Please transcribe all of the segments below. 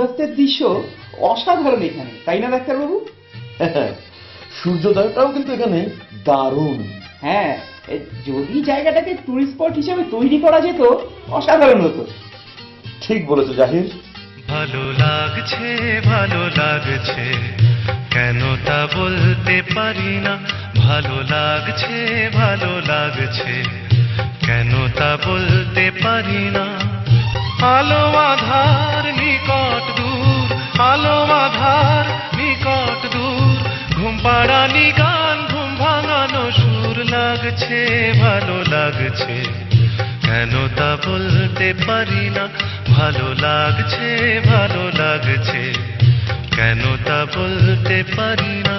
সূর্যাস্তের দৃশ্য অসাধারণ এখানে, তাই না ডাক্তারবাবু? সূর্যোদয়টাও কিন্তু এখানে দারুণ। হ্যাঁ, যদি জায়গাটাকে টুরিস্ট স্পট হিসেবে তৈরি করা যেত অসাধারণ হতো। ঠিক বলেছো জাহির। ভালো লাগছে ভালো লাগছে, কেন তা বলতে পারি না। ভালো লাগছে ভালো লাগছে, কেন তা বলতে পারি না। আলো আধার নিকট দূর, আলো আধার নিকট দূর, ঘুম পাড়ানি গান ঘুম ভাঙানো সুর। লাগছে ভালো লাগছে, কেন তা বলতে পারি না। ভালো লাগছে ভালো লাগছে, কেন তা বলতে পারি না।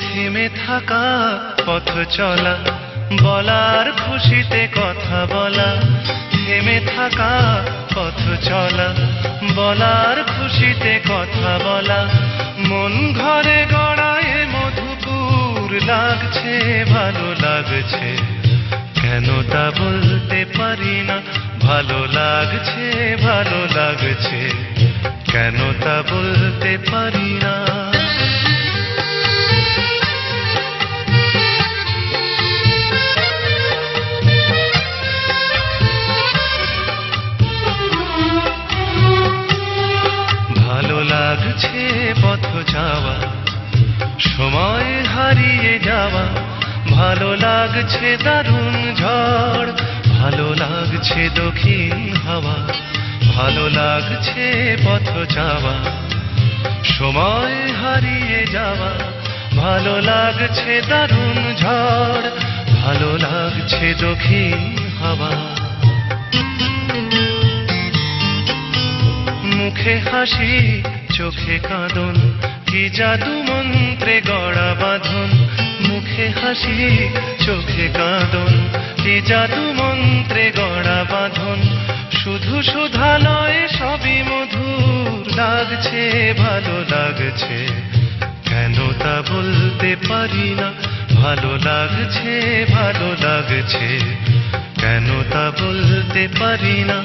থেমে থাকা পথ চলা, বলার খুশিতে কথা বলা। থেমে থাকা পথ চলা, বলার খুশিতে কথা বলা। মন ঘরে গড়ায় মধুপুর। লাগছে ভালো লাগছে, কেন তা বলতে পারি না। ভালো লাগছে ভালো লাগছে, কেন তা বলতে পারি না। ভালো লাগছে পথ যাওয়া, সময় হারিয়ে যাওয়া। ভালো লাগছে দারুণ ঝড়, ভালো লাগছে দক্ষিণ হাওয়া। ভালো লাগছে পথ যাওয়া, সময় হারিয়ে যাওয়া। ভালো লাগছে দারুণ ঝড়, ভালো লাগছে দক্ষিণ হাওয়া। মুখে হাসি চোখে কাঁদন, কি জাদু মন্ত্রে গড়া বাঁধন। মুখে হাসি চোখে কাঁদন, কি জাদু মন্ত্রে গড়া বাঁধন। শুধু সুধা নয় সবই মধুর। লাগছে ভালো লাগছে, কেন তা বলতে পারি না। ভালো লাগছে ভালো লাগছে, কেন তা বলতে পারি না।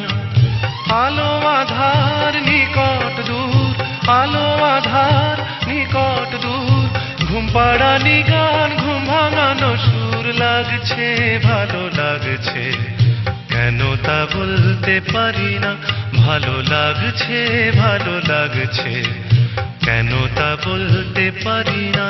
আলো আধার নিকট দূর, আলো আধার নিকট দূর, ঘুম পাড়ানি গান ঘুম ভাঙানো সুর। লাগছে ভালো লাগছে, কেন তা বলতে পারি না। ভালো লাগছে ভালো লাগছে, কেন তা বলতে পারি না।